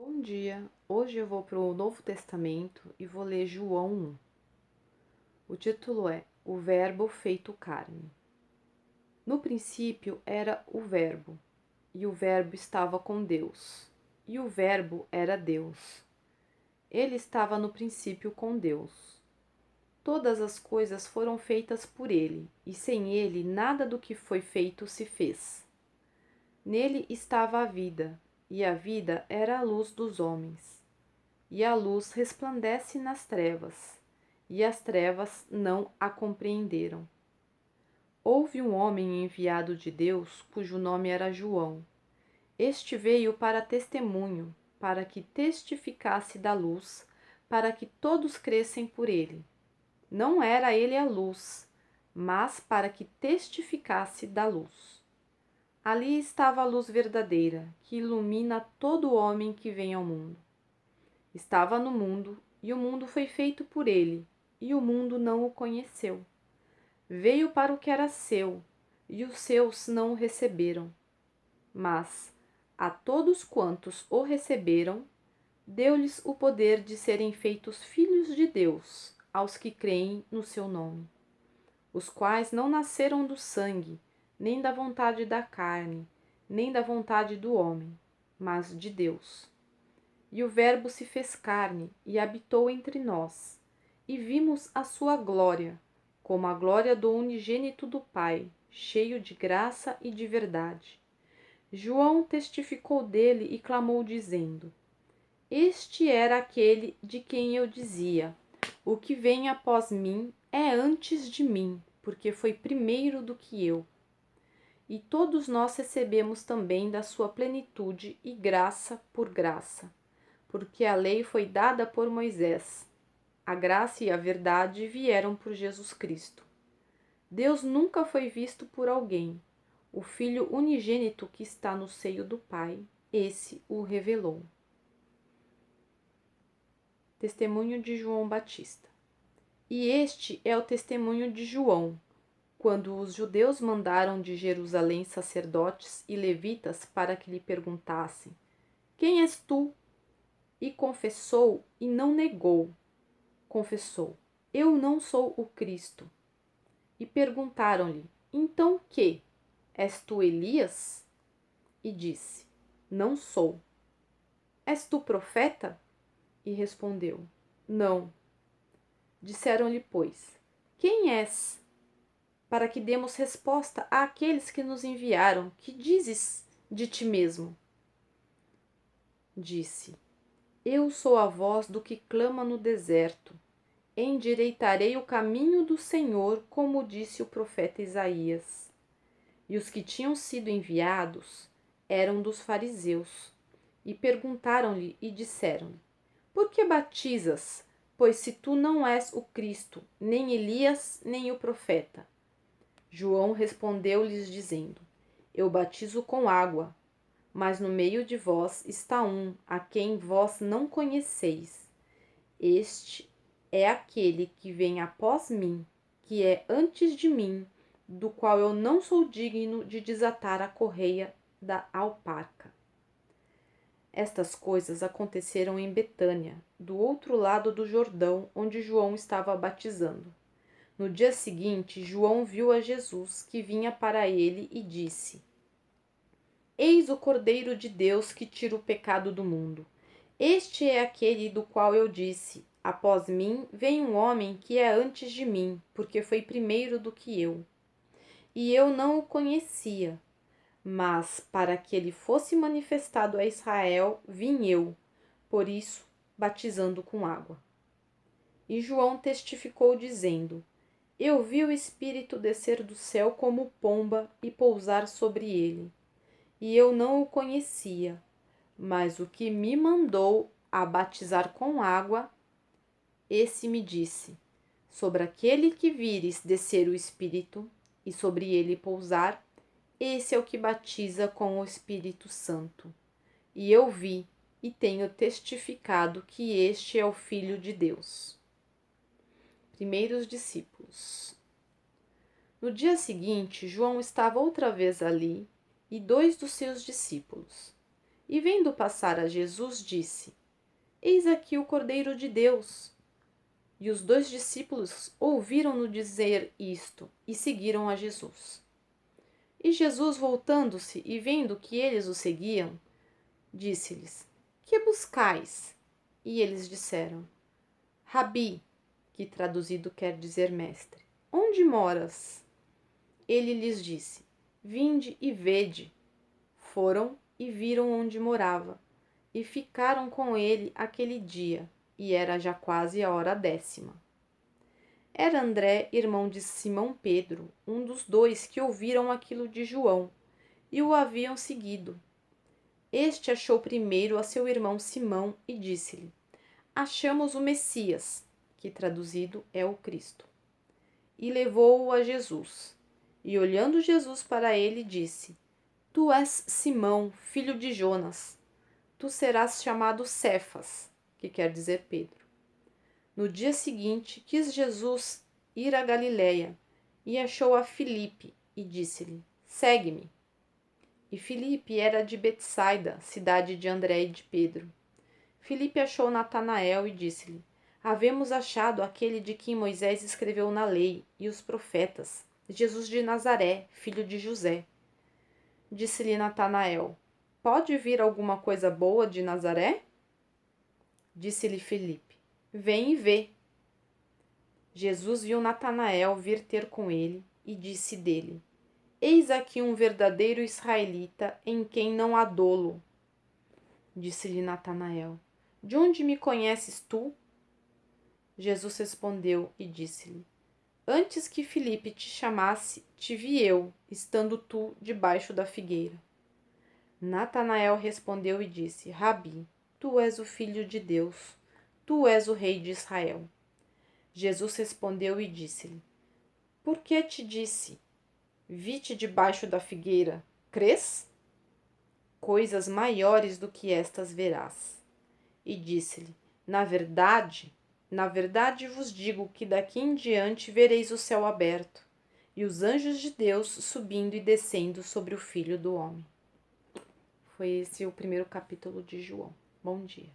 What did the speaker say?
Bom dia! Hoje eu vou para o Novo Testamento e vou ler João 1. O título é O Verbo feito carne. No princípio era o Verbo, e o Verbo estava com Deus, e o Verbo era Deus. Ele estava no princípio com Deus. Todas as coisas foram feitas por ele, e sem ele nada do que foi feito se fez. Nele estava a vida, e a vida era a luz dos homens. E a luz resplandece nas trevas, e as trevas não a compreenderam. Houve um homem enviado de Deus, cujo nome era João. Este veio para testemunho, para que testificasse da luz, para que todos crescem por ele. Não era ele a luz, mas para que testificasse da luz. Ali estava a luz verdadeira, que ilumina todo homem que vem ao mundo. Estava no mundo, e o mundo foi feito por ele, e o mundo não o conheceu. Veio para o que era seu, e os seus não o receberam. Mas a todos quantos o receberam, deu-lhes o poder de serem feitos filhos de Deus, aos que creem no seu nome, os quais não nasceram do sangue, nem da vontade da carne, nem da vontade do homem, mas de Deus. E o Verbo se fez carne e habitou entre nós, e vimos a sua glória, como a glória do unigênito do Pai, cheio de graça e de verdade. João testificou dele e clamou, dizendo: Este era aquele de quem eu dizia: O que vem após mim é antes de mim, porque foi primeiro do que eu. E todos nós recebemos também da sua plenitude e graça por graça. Porque a lei foi dada por Moisés. A graça e a verdade vieram por Jesus Cristo. Deus nunca foi visto por alguém. O Filho unigênito que está no seio do Pai, esse o revelou. Testemunho de João Batista. E este é o testemunho de João, quando os judeus mandaram de Jerusalém sacerdotes e levitas para que lhe perguntassem: Quem és tu? E confessou e não negou. Confessou: Eu não sou o Cristo. E perguntaram-lhe: Então que? És tu Elias? E disse: Não sou. És tu profeta? E respondeu: Não. Disseram-lhe, pois: Quem és? Para que demos resposta àqueles que nos enviaram, que dizes de ti mesmo? Disse: Eu sou a voz do que clama no deserto. Endireitarei o caminho do Senhor, como disse o profeta Isaías. E os que tinham sido enviados eram dos fariseus, e perguntaram-lhe e disseram-lhe: Por que batizas? Pois se tu não és o Cristo, nem Elias, nem o profeta. João respondeu-lhes dizendo: Eu batizo com água, mas no meio de vós está um a quem vós não conheceis. Este é aquele que vem após mim, que é antes de mim, do qual eu não sou digno de desatar a correia da alparca. Estas coisas aconteceram em Betânia, do outro lado do Jordão, onde João estava batizando. No dia seguinte, João viu a Jesus, que vinha para ele, e disse: Eis o Cordeiro de Deus que tira o pecado do mundo. Este é aquele do qual eu disse: Após mim vem um homem que é antes de mim, porque foi primeiro do que eu. E eu não o conhecia, mas para que ele fosse manifestado a Israel, vim eu, por isso, batizando com água. E João testificou, dizendo: Eu vi o Espírito descer do céu como pomba e pousar sobre ele. E eu não o conhecia, mas o que me mandou a batizar com água, esse me disse: Sobre aquele que vires descer o Espírito, e sobre ele pousar, esse é o que batiza com o Espírito Santo. E eu vi e tenho testificado que este é o Filho de Deus. Primeiros discípulos. No dia seguinte, João estava outra vez ali, e 2 dos seus discípulos. e vendo passar a Jesus, disse: Eis aqui o Cordeiro de Deus. E os 2 discípulos ouviram-no dizer isto e seguiram a Jesus. E Jesus, voltando-se e vendo que eles o seguiam, disse-lhes: Que buscais? E eles disseram: Rabi, que traduzido quer dizer mestre, onde moras? Ele lhes disse: Vinde e vede. Foram e viram onde morava, e ficaram com ele aquele dia, e era já quase a hora 10ª. Era André, irmão de Simão Pedro, um dos 2 que ouviram aquilo de João, e o haviam seguido. Este achou primeiro a seu irmão Simão e disse-lhe: Achamos o Messias, que traduzido é o Cristo. E levou-o a Jesus. E olhando Jesus para ele, disse: Tu és Simão, filho de Jonas. Tu serás chamado Cefas, que quer dizer Pedro. No dia seguinte, quis Jesus ir a Galiléia e achou a Filipe e disse-lhe: Segue-me. E Filipe era de Betsaida, cidade de André e de Pedro. Filipe achou Natanael e disse-lhe: Havemos achado aquele de quem Moisés escreveu na lei e os profetas, Jesus de Nazaré, filho de José. Disse-lhe Natanael: Pode vir alguma coisa boa de Nazaré? Disse-lhe Filipe: Vem e vê. Jesus viu Natanael vir ter com ele e disse dele: Eis aqui um verdadeiro israelita em quem não há dolo. Disse-lhe Natanael: De onde me conheces tu? Jesus respondeu e disse-lhe: Antes que Filipe te chamasse, te vi eu, estando tu debaixo da figueira. Natanael respondeu e disse: Rabi, tu és o Filho de Deus, tu és o Rei de Israel. Jesus respondeu e disse-lhe: Por que te disse? Vi-te debaixo da figueira, crês? Coisas maiores do que estas verás. E disse-lhe: Na verdade vos digo que daqui em diante vereis o céu aberto e os anjos de Deus subindo e descendo sobre o Filho do Homem. Foi esse o primeiro capítulo de João. Bom dia.